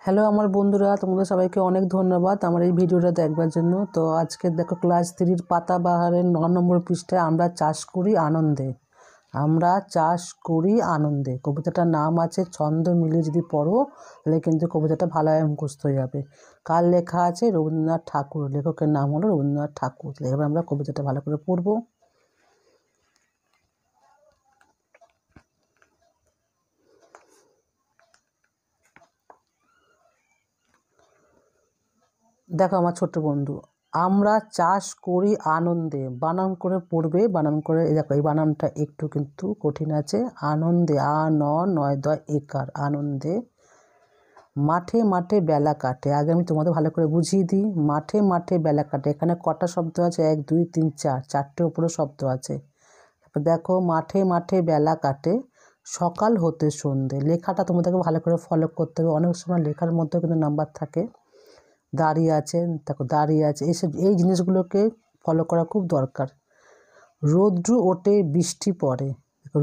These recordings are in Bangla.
হ্যালো আমার বন্ধুরা, তোমাদের সবাইকে অনেক ধন্যবাদ আমার এই ভিডিওটা দেখবার জন্য। তো আজকে দেখো ক্লাস 3 পাতাবাহারের 9 নম্বর পৃষ্ঠায় আমরা চাষ করি আনন্দে। আমরা চাষ করি আনন্দে কবিতাটার নাম আছে। ছন্দ মিলিয়ে যদি পড়ো তাহলে কিন্তু কবিতাটা ভালোভাবে মুখস্থ হয়ে যাবে। কার লেখা আছে? রবীন্দ্রনাথ ঠাকুর। লেখকের নাম হলো রবীন্দ্রনাথ ঠাকুর। এবার আমরা কবিতাটা ভালো করে পড়বো। দেখো আমার ছোট্ট বন্ধু, আমরা চাষ করি আনন্দে। বানান করে পড়বে, বানান করে। দেখো এই বানানটা একটু কিন্তু কঠিন আছে। আনন্দে, নয় দয় একার, আনন্দে। মাঠে মাঠে বেলা কাটে। আগে আমি তোমাদের ভালো করে বুঝিয়ে দিই। মাঠে মাঠে বেলা কাটে, এখানে কটা শব্দ আছে? 1 2 3 4, চারটে উপরে শব্দ আছে। তারপর দেখো মাঠে মাঠে বেলা কাটে, সকাল হতে সন্ধে। লেখাটা তোমাদেরকে ভালো করে ফলো করতে হবে। অনেক সময় লেখার মধ্যে কিন্তু নাম্বার থাকে। দাঁড়িয়ে আছে, দেখো দাঁড়িয়ে আছে, এই জিনিসগুলোকে ফলো করা খুব দরকার। রৌদ্র ওঠে বৃষ্টি পড়ে।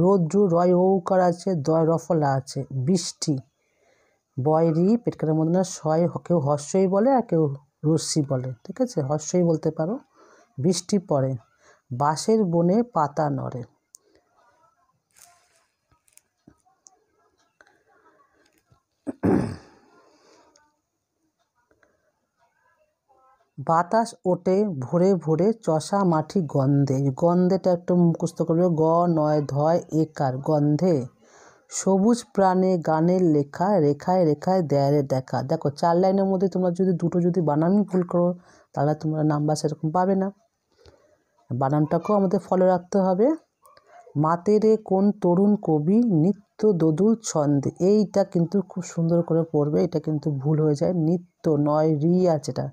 রৌদ্র রয় ঔকার আছে, দয় রফলা আছে। বৃষ্টি বয়রি পেটকারের মধ্যে না শয়, কেউ হর্ষই বলে আর কেউ রস্যি বলে, ঠিক আছে? হর্ষই বলতে পারো। বৃষ্টি পড়ে, বাঁশের বনে পাতা নড়ে। বাতাস ওঠে ভোরে ভোরে চষা মাটি গন্ধে। গন্ধেটা একটু মুখস্থ করবে। নয় ধয় একার, গন্ধে। সবুজ প্রাণে গানের লেখা, রেখায় রেখায় দেয়ালে দেখা। দেখো 4 লাইনের মধ্যে তোমরা যদি দুটো যদি বানানই ভুল করো তাহলে তোমরা নাম্বার সেরকম পাবে না। বানানটাকেও আমাদের ফলো রাখতে হবে। মাতেরে কোন তরুণ কবি নিত্য দোদুল ছন্দে। এইটা কিন্তু খুব সুন্দর করে পড়বে, এটা কিন্তু ভুল হয়ে যায়। নিত্য নয় রি আছে, এটা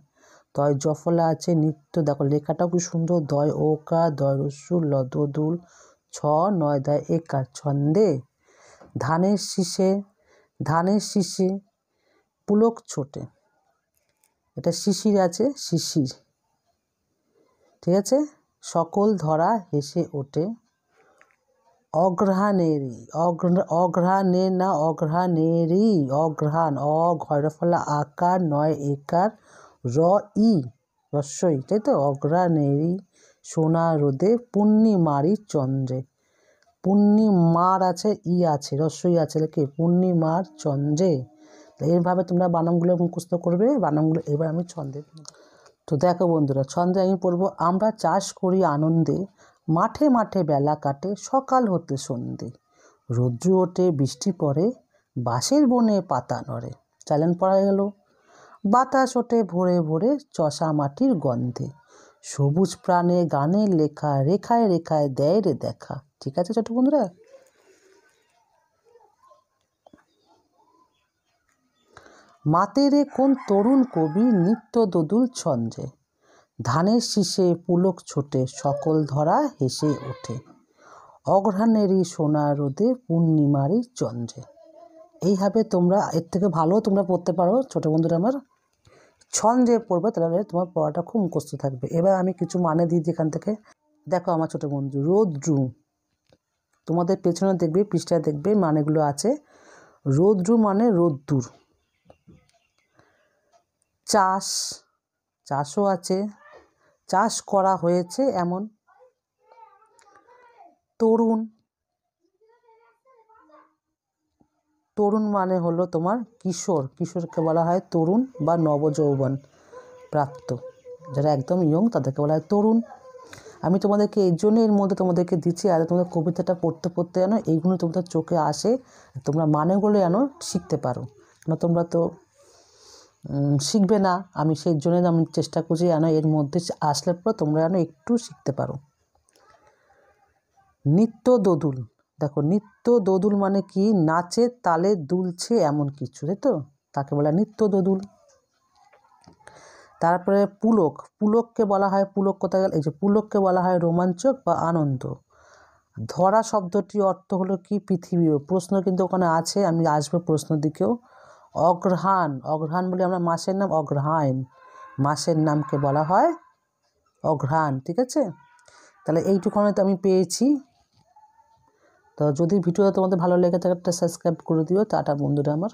দয় জফলা আছে। নিত্য, দেখো লেখাটাও খুব সুন্দর। দয় ওকা, দয় রস্যু, ল দোদুল, নয় দয় একার, ছন্দে। ধানের শীষে পুলক ছোটে। এটা শিশির আছে, শিশির, ঠিক আছে? সকল ধরা হেসে ওঠে। অঘ্রাণেরই, অঘ্রাণে না অঘ্রাণেরই, অঘ্রাণ, ঘয়রফলা আকার, নয় একার, ই রস্যই, তাই তো? অঘ্রাণেরই সোনা রোদে পূর্ণিমারি চন্দ্রে। পূর্ণিমার আছে, আছে, রস্যই আছে, দেখে পূর্ণিমার চন্দ্রে। এইভাবে তোমরা বানানগুলো মুখস্থ করবে। বানানগুলো এবার আমি ছন্দে। তো দেখো বন্ধুরা, ছন্দে আমি পড়বো। আমরা চাষ করি আনন্দে, মাঠে মাঠে বেলা কাটে, সকাল হতে সন্ধে। রৌদ্র ওঠে বৃষ্টি পড়ে, বাঁশের বনে পাতা নড়ে। চ্যালেঞ্জ পড়া গেল। বাতাস ওঠে ভোরে ভোরে চষা মাটির গন্ধে। সবুজ প্রাণে গানের লেখা, রেখায় রেখায় দেয় রে দেখা। ঠিক আছে ছোট বন্ধুরা? মাতেরে কোন তরুণ কবি নিত্য দোদুল ছন্দে। ধানের শীষে পুলক ছোটে, সকল ধরা হেসে ওঠে। অঘ্রাণেরই সোনা রোদে পূর্ণিমারই চন্দ্রে। এইভাবে তোমরা, এর থেকে ভালো তোমরা পড়তে পারো ছোট বন্ধুরা আমার। ছন্দে পড়বে তাহলে তোমার পড়াটা খুব মুখস্থ থাকবে। এবার আমি কিছু মানে দিই এখান থেকে। দেখো আমার ছোট বন্ধু, রৌদ্র, তোমাদের পেছনে দেখবে, পৃষ্ঠায় দেখবে মানেগুলো আছে। রৌদ্র মানে রোদ্দুর। চাষ, চাষও আছে, চাষ করা হয়েছে এমন। তরুণ, তরুণ মানে হলো তোমার কিশোর। কিশোরকে বলা হয় তরুণ বা নবযৌবন প্রাপ্ত, যারা একদম ইয়ং তাদেরকে বলা হয় তরুণ। আমি তোমাদেরকে এই জন্য এর মধ্যে তোমাদেরকে দিচ্ছি, আর তোমাদের কবিতাটা পড়তে পড়তে যেন এইগুলো তোমাদের চোখে আসে, তোমরা মানেগুলো যেন শিখতে পারো। না তোমরা তো শিখবে না, আমি সেই জন্য আমি চেষ্টা করছি যেন এর মধ্যে আসলে পর তোমরা যেন একটু শিখতে পারো। নিত্য দোদুল, দেখো নিত্য দোদুল মানে কি? নাচে তালে দুলছে এমন কিছু, তাই তো? তাকে বলা নিত্য দোদুল। তারপরে পুলক, পুলককে বলা হয়, পুলক কোথায় গেল? এই যে পুলককে বলা হয় রোমাঞ্চক বা আনন্দ। ধরা শব্দটির অর্থ হলো কি? পৃথিবীও। প্রশ্ন কিন্তু ওখানে আছে, আমি আসবো প্রশ্নের দিকেও। অঘ্রাণ, অঘ্রাণ বলে আমরা মাসের নাম অঘ্রাণ, মাসের নামকে বলা হয় অঘ্রাণ, ঠিক আছে? তাহলে এইটুখানে তো আমি পেয়েছি। তো যদি ভিডিওটা তোমাদের ভালো লেগে থাকে একটা সাবস্ক্রাইব করে দিও। টাটা বন্ধুরা আমার।